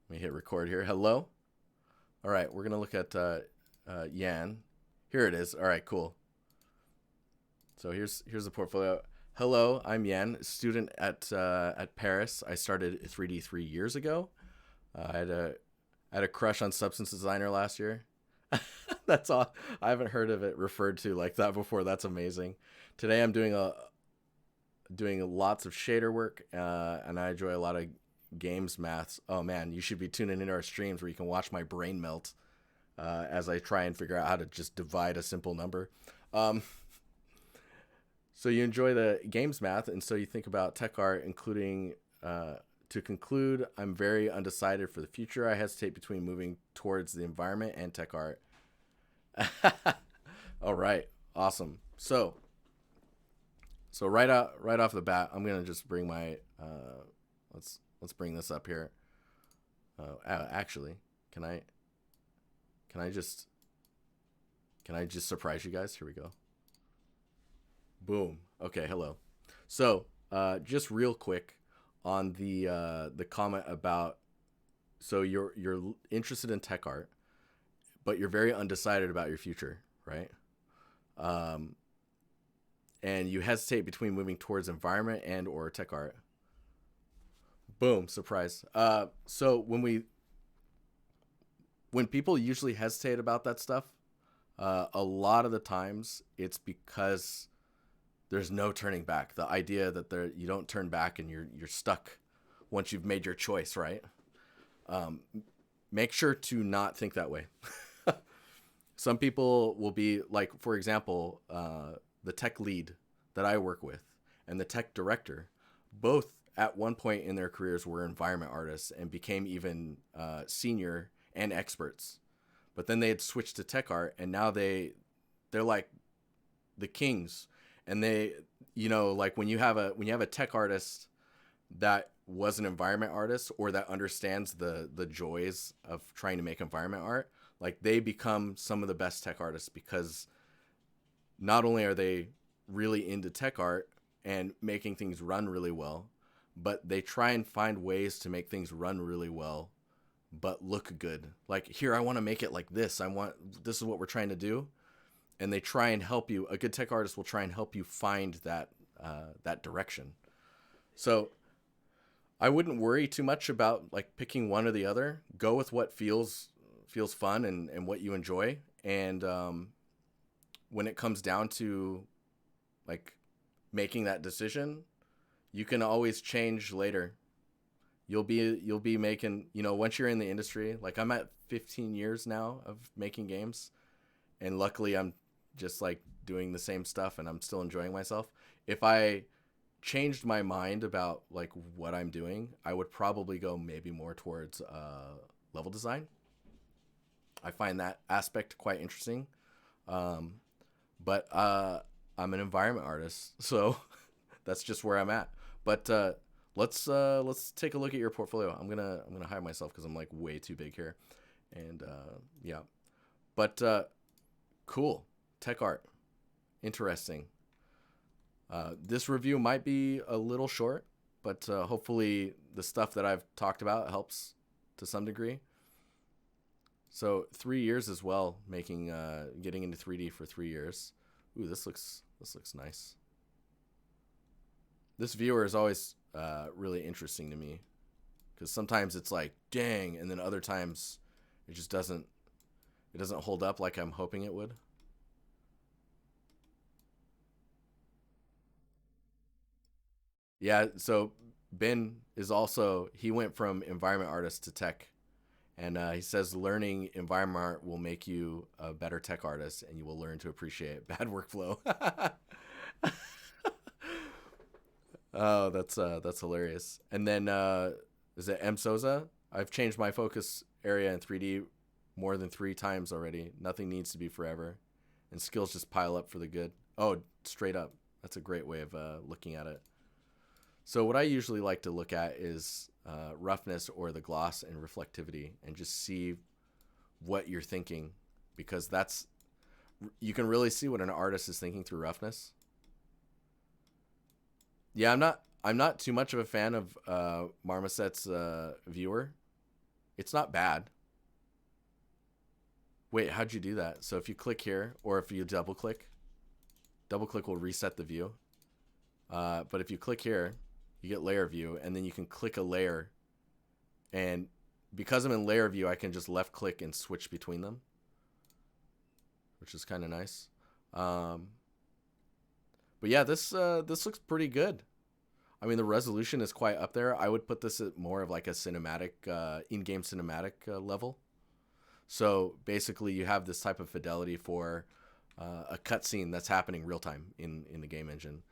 Let me hit record here. Hello. All right, we're gonna look at Yann. Here it is. All right, cool. So here's the portfolio. Hello, I'm Yann, student at Paris. I started 3D 3 years ago. I had a crush on Substance Designer last year. That's all. I haven't heard of it referred to like that before. That's amazing. Today I'm doing lots of shader work, and I enjoy a lot of games maths. Oh man, you should be tuning into our streams where you can watch my brain melt as I try and figure out how to just divide a simple number. Um, so you enjoy the games math, and so you think about tech art, including. To conclude, I'm very undecided for the future. I hesitate between moving towards the environment and tech art. All right, awesome. So right off the bat, I'm gonna just bring my let's bring this up here. Actually, can I can I just can I just surprise you guys? Here we go. Boom. Okay. Hello. So just real quick on the comment about so you're interested in tech art, but you're very undecided about your future, right? Um, and you hesitate between moving towards environment and or tech art. Boom, surprise. So when people usually hesitate about that stuff, a lot of the times it's because there's no turning back. The idea that you don't turn back and you're stuck once you've made your choice, right? Um, Make sure to not think that way. Some people will be like, for example, the tech lead that I work with and the tech director, both at one point in their careers were environment artists and became even senior and experts. But then they had switched to tech art, and now they're like the kings. And like when you have a tech artist that was an environment artist or that understands the joys of trying to make environment art, like they become some of the best tech artists because not only are they really into tech art and making things run really well, but they try and find ways to make things run really well but look good. Like, here, I want to make it like this. This is what we're trying to do. And they try and help you. A good tech artist will try and help you find that direction. So I wouldn't worry too much about like picking one or the other. Go with what feels fun and what you enjoy. And when it comes down to like making that decision, you can always change later. You'll be making, once you're in the industry, like I'm at 15 years now of making games, and luckily I'm just like doing the same stuff and I'm still enjoying myself. If I changed my mind about like what I'm doing, I would probably go maybe more towards level design. I find that aspect quite interesting. Um, but I'm an environment artist, so that's just where I'm at. But let's take a look at your portfolio. I'm gonna hide myself because I'm like way too big here, and yeah. But cool tech art, interesting. This review might be a little short, but hopefully the stuff that I've talked about helps to some degree. So 3 years as well, making getting into 3D for 3 years. Ooh, this looks nice. This viewer is always really interesting to me because sometimes it's like dang, and then other times it just doesn't hold up like I'm hoping it would. Yeah, so Ben is also he went from environment artist to tech, and he says learning environment art will make you a better tech artist, and you will learn to appreciate bad workflow. Oh, that's hilarious. And then is it M Soza? I've changed my focus area in 3D more than 3 times already. Nothing needs to be forever, and skills just pile up for the good. Oh, straight up. That's a great way of looking at it. So what I usually like to look at is roughness or the gloss and reflectivity, and just see what you're thinking, because that's you can really see what an artist is thinking through roughness. Yeah, I'm not too much of a fan of Marmoset's viewer. It's not bad. Wait, how'd you do that? So if you click here, or if you double click will reset the view. But if you click here, you get layer view, and then you can click a layer. And because I'm in layer view, I can just left click and switch between them, which is kind of nice. But yeah, this looks pretty good. I mean, the resolution is quite up there. I would put this at more of like a cinematic, in-game cinematic level. So basically, you have this type of fidelity for a cutscene that's happening real time in the game engine.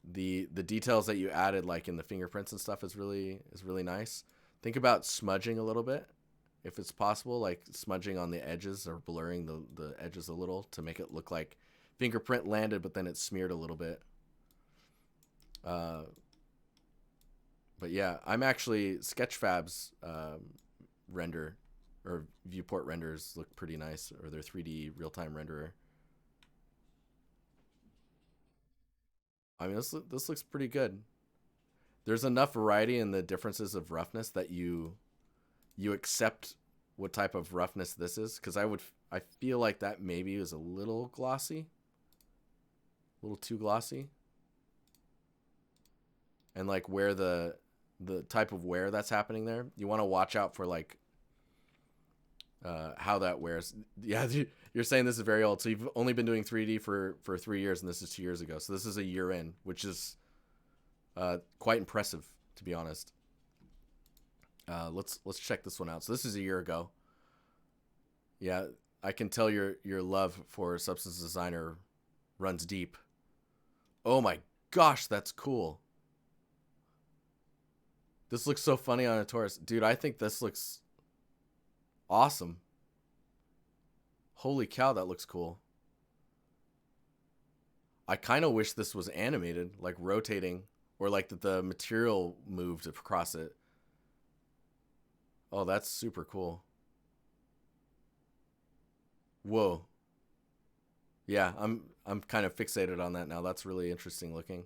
The details that you added, like in the fingerprints and stuff, is really nice. Think about smudging a little bit, if it's possible, like smudging on the edges or blurring the edges a little to make it look like fingerprint landed, but then it's smeared a little bit. But yeah, I'm actually Sketchfab's render or viewport renders look pretty nice, or their 3D real-time renderer. I mean, this looks pretty good. There's enough variety in the differences of roughness that you accept what type of roughness this is, because I feel like that maybe is a little glossy, a little too glossy, and like where the type of wear that's happening there, you want to watch out for like how that wears. Yeah, you're saying this is very old, so you've only been doing 3D for 3 years, and this is 2 years ago, so this is a year in, which is quite impressive, to be honest. Let's check this one out. So this is a year ago. Yeah, I can tell your love for Substance Designer runs deep. Oh my gosh, that's cool. This looks so funny on a Taurus. Dude, I think this looks awesome. Holy cow, that looks cool. I kind of wish this was animated, like rotating, or like that the material moved across it. Oh, that's super cool. Whoa. Yeah, I'm kind of fixated on that now. That's really interesting looking.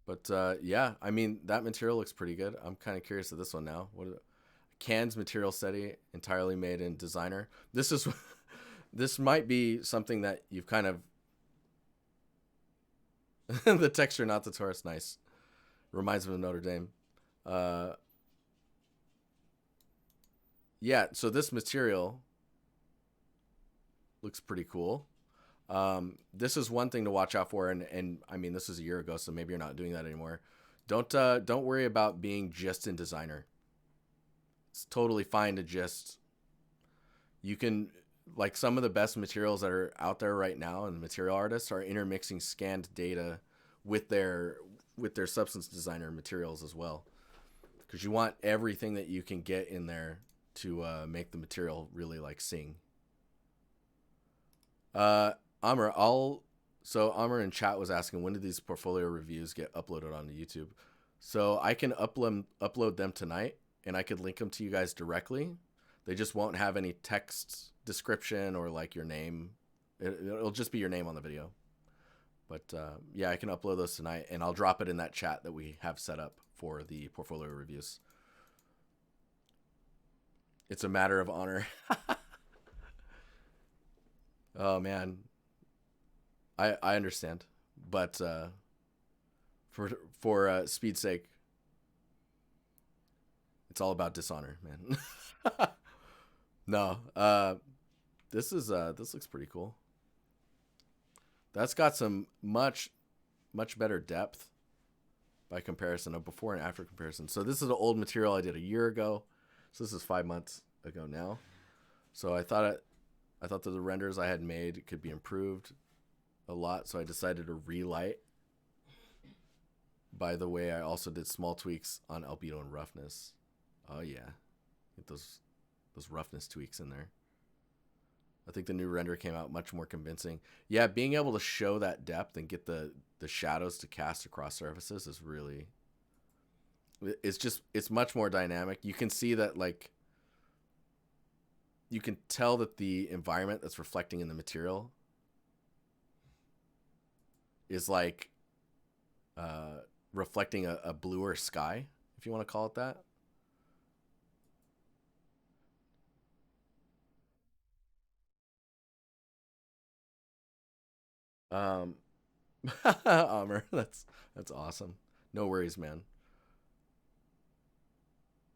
But yeah, I mean, that material looks pretty good. I'm kind of curious of this one now. Can's material study entirely made in Designer. This is this might be something that you've kind of the texture, not the Taurus, nice. Reminds me of Notre Dame. Yeah, so this material looks pretty cool. This is one thing to watch out for, and I mean, this is a year ago, so maybe you're not doing that anymore. Don't worry about being just in Designer. It's totally fine to just, you can, like, some of the best materials that are out there right now, and material artists are intermixing scanned data with their Substance Designer materials as well, because you want everything that you can get in there to make the material really like sing. Amr, Amr in chat was asking, when did these portfolio reviews get uploaded onto YouTube? So I can upload them tonight, and I could link them to you guys directly. They just won't have any text description or like your name. It'll just be your name on the video. But yeah, I can upload those tonight, and I'll drop it in that chat that we have set up for the portfolio reviews. It's a matter of honor. Oh man, I understand, but for speed's sake, it's all about dishonor, man. No, this looks pretty cool. That's got some much better depth by comparison, of before and after comparison. So this is an old material I did a year ago. So this is 5 months ago now. So I thought that the renders I had made could be improved a lot, so I decided to relight. By the way, I also did small tweaks on albedo and roughness. Oh yeah, get those roughness tweaks in there. I think the new render came out much more convincing. Yeah, being able to show that depth and get the shadows to cast across surfaces is really, it's much more dynamic. You can see that, like, you can tell that the environment that's reflecting in the material is like reflecting a bluer sky, if you want to call it that. Um, Amr, that's awesome. No worries, man.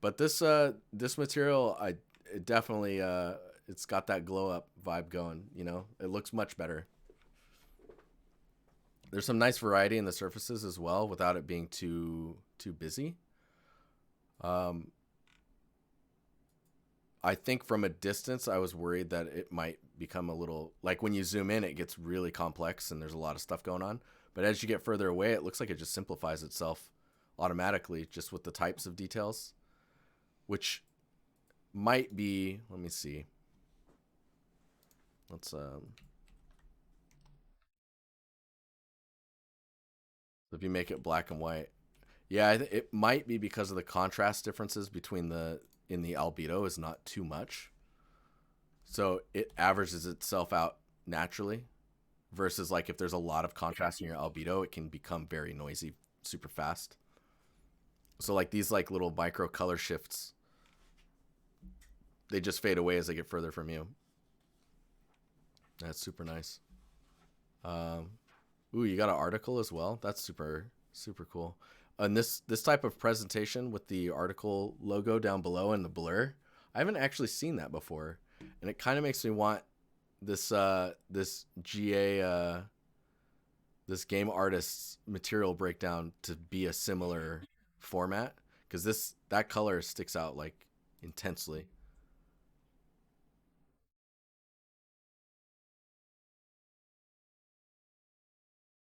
But this material, I it definitely it's got that glow up vibe going. You know, it looks much better. There's some nice variety in the surfaces as well, without it being too busy. Um, I think from a distance, I was worried that it might become a little like when you zoom in, it gets really complex and there's a lot of stuff going on. But as you get further away, it looks like it just simplifies itself automatically just with the types of details, which might be. Let me see. Let's if you make it black and white, yeah, it might be because of the contrast differences between the in the albedo is not too much, so it averages itself out naturally. Versus like if there's a lot of contrast in your albedo, it can become very noisy super fast. So like these like little micro color shifts, they just fade away as they get further from you. That's super nice. Um, Ooh, you got an article as well. That's super cool. And this type of presentation with the article logo down below and the blur, I haven't actually seen that before, and it kind of makes me want this GA this game artist's material breakdown to be a similar format because this that color sticks out like intensely.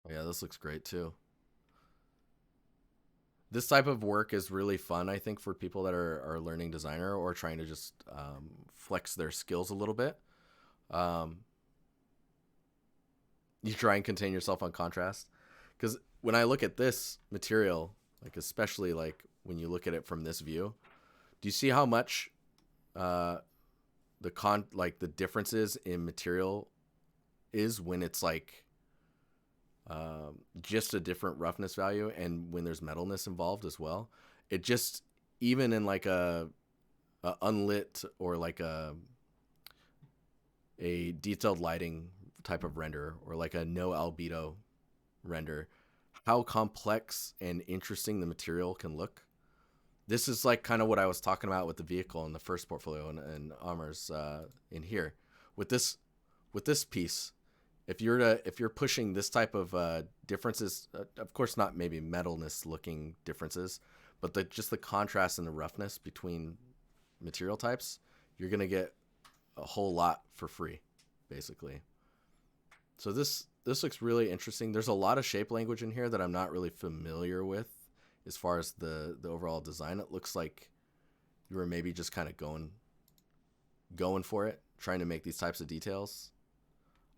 Oh, yeah, this looks great too. This type of work is really fun, I think, for people that are learning designer or trying to just flex their skills a little bit. Um, you try and contain yourself on contrast because when I look at this material, like especially like when you look at it from this view, do you see how much uh, the differences in material is when it's like just a different roughness value and when there's metalness involved as well. It just even in like a unlit or like a detailed lighting type of render or like a no albedo render, how complex and interesting the material can look. This is like kind of what I was talking about with the vehicle in the first portfolio and Amar's in here with this piece. If you're pushing this type of differences, of course not maybe metalness looking differences, but just the contrast and the roughness between material types, you're gonna get a whole lot for free, basically. So this looks really interesting. There's a lot of shape language in here that I'm not really familiar with as far as the overall design. It looks like you were maybe just kind of going for it, trying to make these types of details.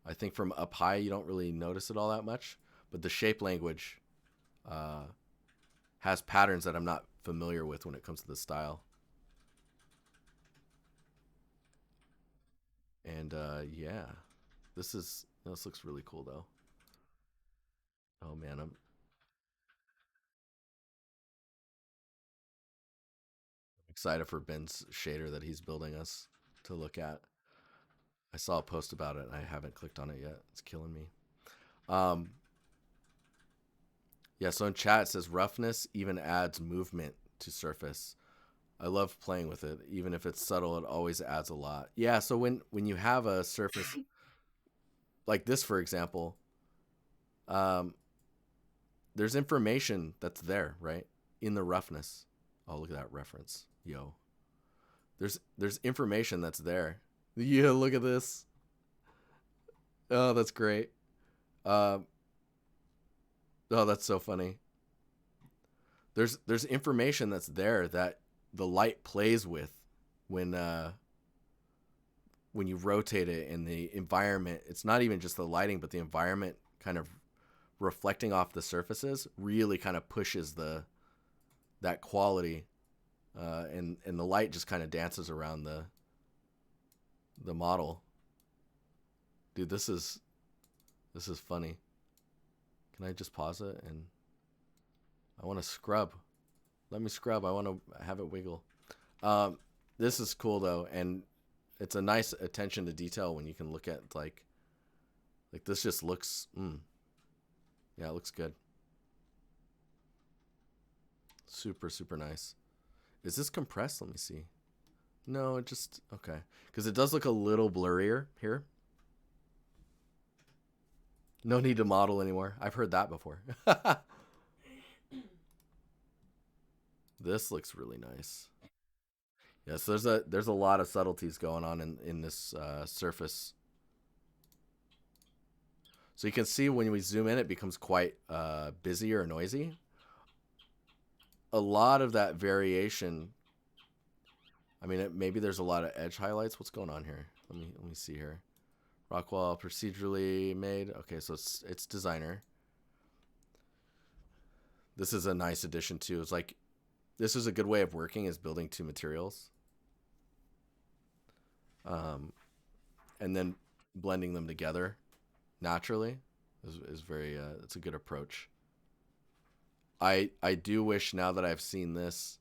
I think from up high you don't really notice it all that much, but the shape language uh, has patterns that I'm not familiar with when it comes to the style. And yeah, this looks really cool though. Oh man, I'm excited for Ben's shader that he's building us to look at. I saw a post about it. I haven't clicked on it yet. It's killing me. Um, yeah. So in chat it says roughness even adds movement to surface. I love playing with it, even if it's subtle. It always adds a lot. Yeah. So when you have a surface like this, for example, um, there's information that's there, right, in the roughness. Oh, look at that reference, yo. There's information that's there. Yeah, look at this. Oh, that's great. Um, oh, that's so funny. There's information that's there that the light plays with when when you rotate it in the environment. It's not even just the lighting, but the environment kind of reflecting off the surfaces really kind of pushes that quality, and the light just kind of dances around the model. Dude, this is funny. Can I just pause it and I want to scrub. Let me scrub. I want to have it wiggle. Um, this is cool though, and it's a nice attention to detail when you can look at like this just looks. Yeah, it looks good. Super super nice. Is this compressed? Let me see. No, it just okay because it does look a little blurrier here. No need to model anymore. I've heard that before. This looks really nice. Yes, there's a lot of subtleties going on in this surface. So you can see when we zoom in, it becomes quite busy or noisy. A lot of that variation. I mean, maybe there's a lot of edge highlights. What's going on here? Let me see here. Rockwall procedurally made. Okay, so it's designer. This is a nice addition too. It's like this is a good way of working is building two materials. And then blending them together naturally is very it's a good approach. I do wish now that I've seen this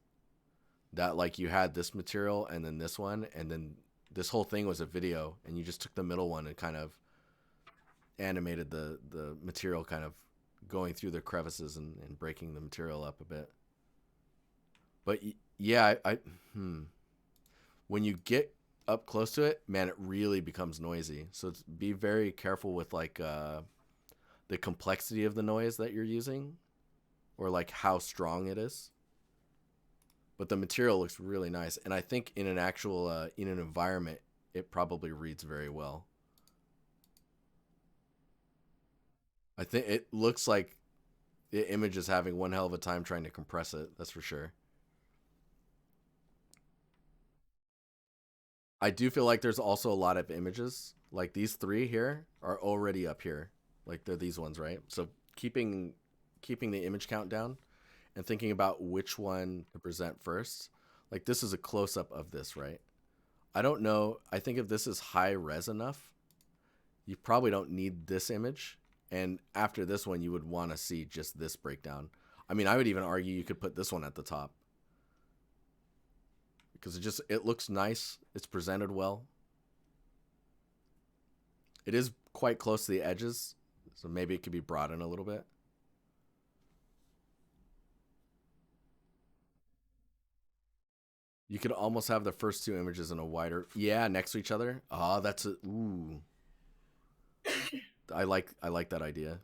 that like you had this material and then this one and then this whole thing was a video and you just took the middle one and kind of animated the material kind of going through the crevices and breaking the material up a bit. But yeah, when you get up close to it, man, it really becomes noisy. So be very careful with like the complexity of the noise that you're using or like how strong it is. But the material looks really nice. And I think in an actual, in an environment, it probably reads very well. I think it looks like the image is having one hell of a time trying to compress it. That's for sure. I do feel like there's also a lot of images. Like these three here are already up here. Like they're these ones, right? So keeping the image count down and thinking about which one to present first. Like this is a close up of this, right? I don't know. I think if this is high res enough, you probably don't need this image. And after this one, you would want to see just this breakdown. I mean, I would even argue you could put this one at the top because it looks nice. It's presented well. It is quite close to the edges, so maybe it could be broadened a little bit. You could almost have the first two images in a wider, yeah, next to each other. Ah, that's a ooh. I like that idea.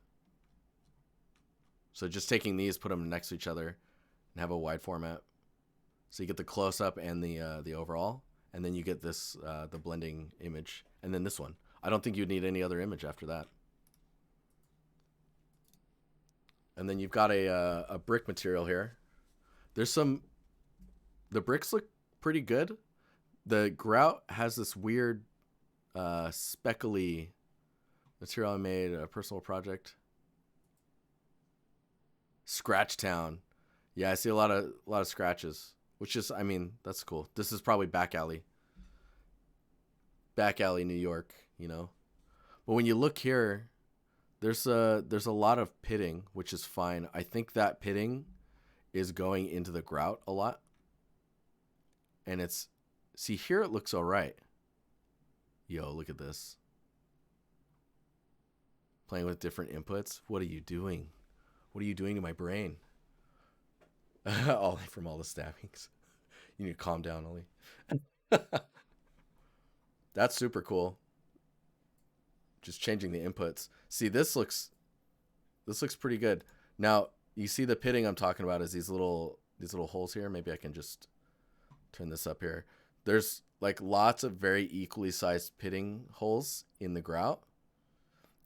So just taking these, put them next to each other, and have a wide format. So you get the close up and the overall, and then you get this the blending image, and then this one. I don't think you'd need any other image after that. And then you've got a brick material here. There's some. The bricks look pretty good. The grout has this weird speckly material I made, a personal project. Scratch Town. Yeah, I see a lot of scratches, which is, I mean, that's cool. This is probably back alley New York, you know. But when you look here, there's a lot of pitting, which is fine. I think that pitting is going into the grout a lot, and it's see here it looks all right. Yo, look at this. Playing with different inputs. What are you doing? What are you doing to my brain? Ollie from all the stabbings. You need to calm down, Ollie. That's super cool. Just changing the inputs. See, this looks pretty good. Now, you see the pitting I'm talking about is these little holes here. Maybe I can just turn this up here. There's like lots of very equally sized pitting holes in the grout.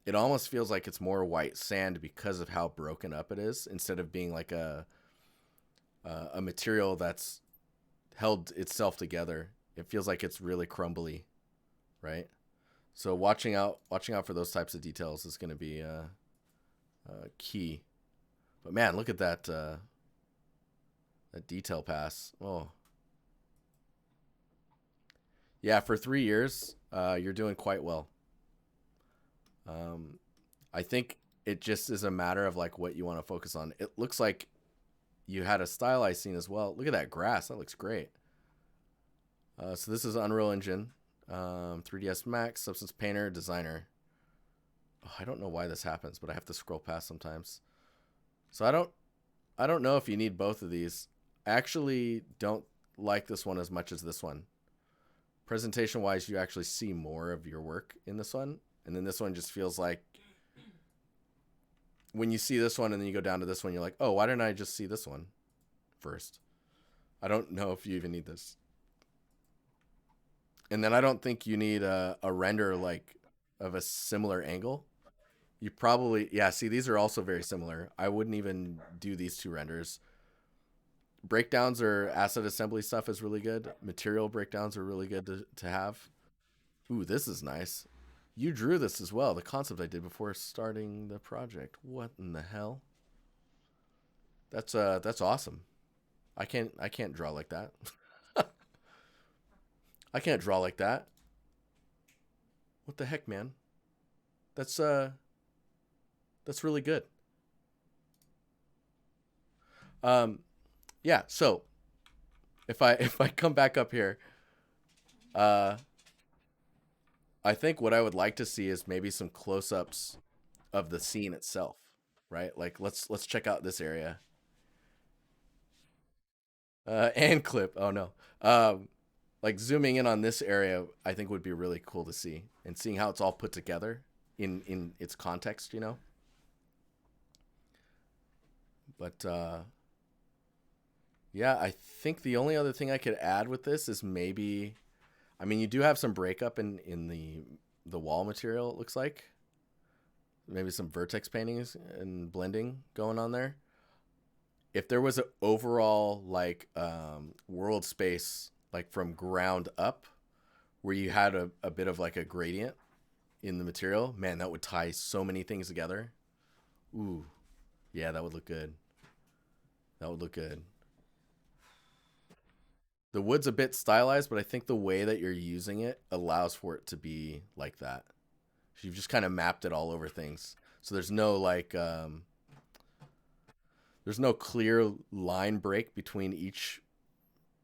It almost feels like it's more white sand because of how broken up it is, instead of being like a material that's held itself together. It feels like it's really crumbly, right? So watching out for those types of details is going to be key. But man, look at that detail pass. Oh, yeah. For 3 years, you're doing quite well. I think it just is a matter of like what you want to focus on. It looks like you had a stylized scene as well. Look at that grass. That looks great. So this is Unreal Engine, 3ds Max, Substance Painter, Designer. Oh, I don't know why this happens, but I have to scroll past sometimes. So I don't know if you need both of these. I actually don't like this one as much as this one. Presentation wise, you actually see more of your work in this one, and then this one just feels like when you see this one and then you go down to this one, you're like, oh, why didn't I just see this one first? I don't know if you even need this. And then I don't think you need a render like of a similar angle. You probably, yeah, see, these are also very similar. I wouldn't even do these two renders. Breakdowns or asset assembly stuff is really good. Material breakdowns are really good to have. Ooh, this is nice. You drew this as well, the concept I did before starting the project. What in the hell? That's awesome. I can't draw like that. I can't draw like that. What the heck, man? That's uh that's really good. Um yeah, so if I come back up here, uh I think what I would like to see is maybe some close-ups of the scene itself, right? Like let's check out this area. And clip. Oh no. Like zooming in on this area, I think would be really cool to see, and seeing how it's all put together in its context, you know. But yeah, I think the only other thing I could add with this is maybe, I mean, you do have some breakup in the wall material. It looks like maybe some vertex paintings and blending going on there. If there was an overall like world space like from ground up where you had a bit of like a gradient in the material, man, that would tie so many things together. Ooh, yeah, that would look good. That would look good. The wood's a bit stylized, but I think the way that you're using it allows for it to be like that. So you've just kind of mapped it all over things. So there's no clear line break between each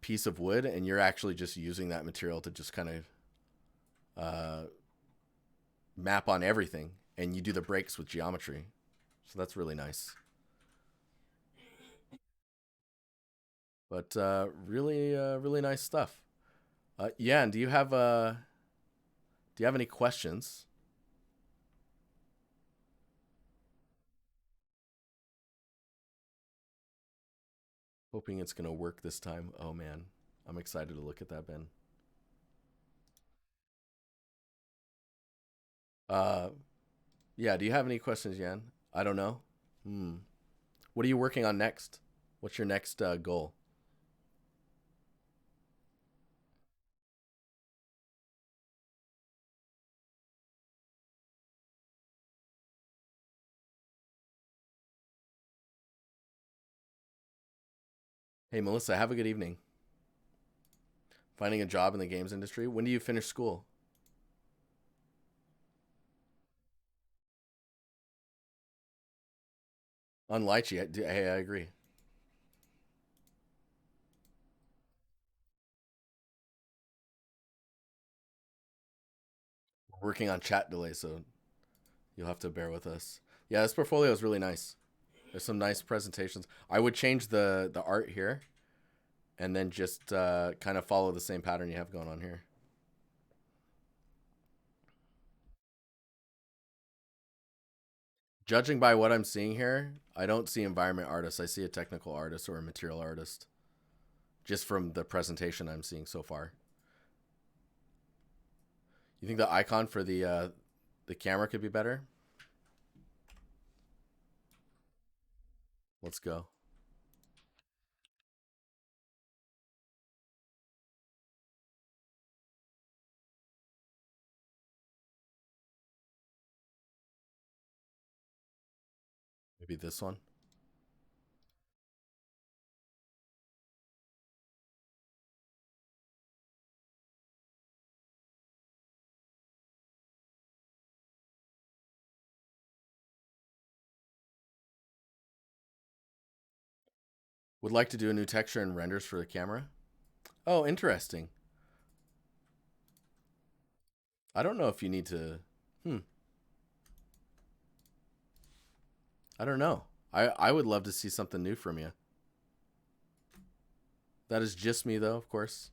piece of wood, and you're actually just using that material to just kind of uh, map on everything, and you do the breaks with geometry. So that's really nice. But really nice stuff. Yeah, and do you have any questions? Hoping it's gonna work this time. Oh man, I'm excited to look at that, Ben. Uh, yeah. Do you have any questions, Yan? I don't know. Hmm. What are you working on next? What's your next goal? Hey, Melissa, have a good evening. Finding a job in the games industry. When do you finish school? On Lychee. Hey, I agree. We're working on chat delay, so you'll have to bear with us. Yeah, this portfolio is really nice. There's some nice presentations. I would change the art here, and then just kind of follow the same pattern you have going on here. Judging by what I'm seeing here, I don't see environment artists. I see a technical artist or a material artist, just from the presentation I'm seeing so far. You think the icon for the camera could be better? Let's go. Maybe this one. Would like to do a new texture and renders for the camera. Oh, interesting. I don't know if you need to. Hmm. I don't know. I would love to see something new from you. That is just me, though, of course.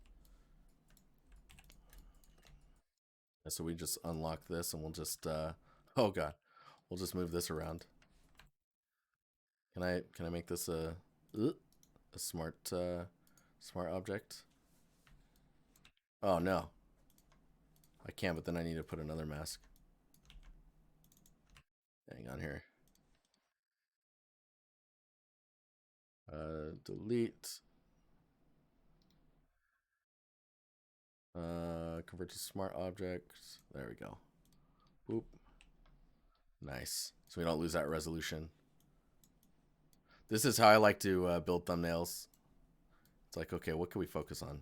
So we just unlock this and we'll just. Oh god, we'll just move this around. Can I make this a smart object? Oh no, I can't. But then I need to put another mask. Hang on here. Delete. Convert to smart objects. There we go. Boop. Nice. So we don't lose that resolution. This is how I like to build thumbnails. It's like, okay, what can we focus on?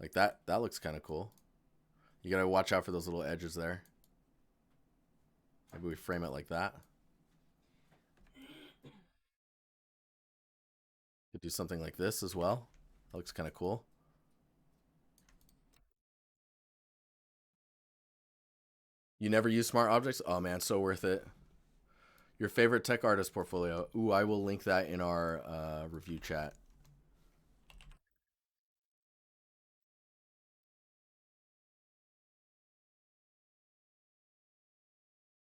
Like that. That looks kind of cool. You gotta watch out for those little edges there. Maybe we frame it like that. Could do something like this as well. That looks kind of cool. You never use smart objects? Oh man, so worth it. Your favorite tech artist portfolio? Ooh, I will link that in our review chat.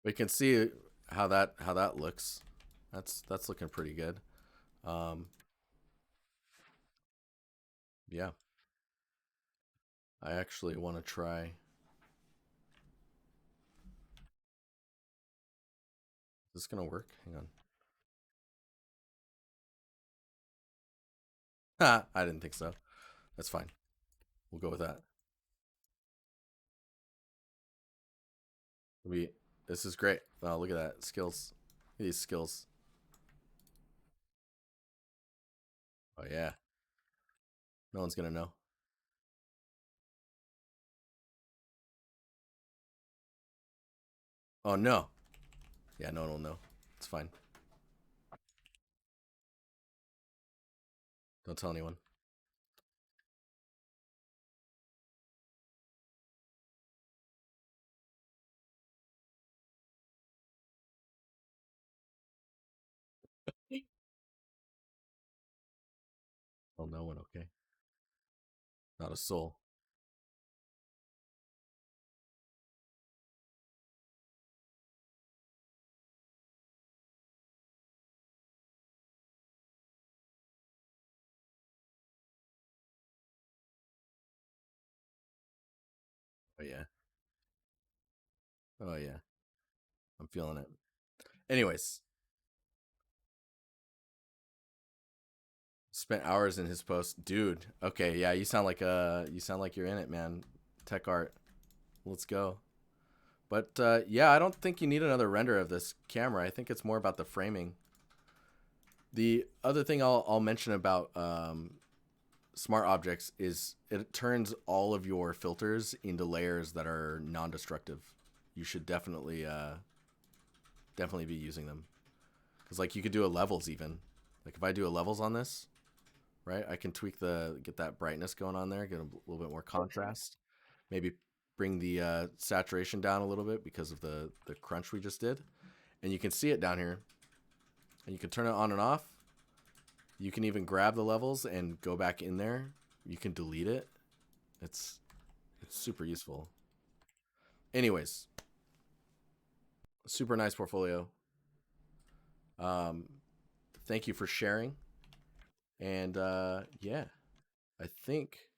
We can see how that looks. That's looking pretty good. Um, yeah, I actually want to try. Is this gonna work? Hang on. Ha! I didn't think so. That's fine. We'll go with that. We. This is great. Oh, look at that skills. These skills. Oh yeah. No one's gonna know. Oh no. Yeah, no one will know. It's fine. Don't tell anyone. Oh, no one. Okay. Not a soul. Oh yeah. Oh yeah. I'm feeling it. Anyways, spent hours in his post, dude. Okay, yeah, you sound like you're in it, man. Tech art. Let's go. But yeah, I don't think you need another render of this camera. I think it's more about the framing. The other thing I'll mention about smart objects is it turns all of your filters into layers that are non-destructive. You should definitely be using them because like you could do a levels even. Like if I do a levels on this, right? I can tweak get that brightness going on there, get a little bit more contrast. Maybe bring the saturation down a little bit because of the crunch we just did, and you can see it down here. And you can turn it on and off. You can even grab the levels and go back in there. You can delete it. It's super useful. Anyways, super nice portfolio. Um, thank you for sharing. And yeah, I think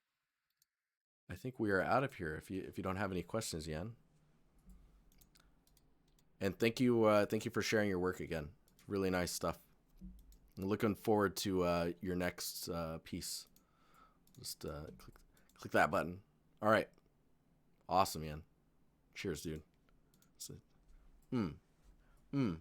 I think we are out of here. If you don't have any questions, Yan. And thank you for sharing your work again. Really nice stuff. I'm looking forward to your next piece. Just click that button. All right, awesome, Yan. Cheers, dude. Hmm. Hmm.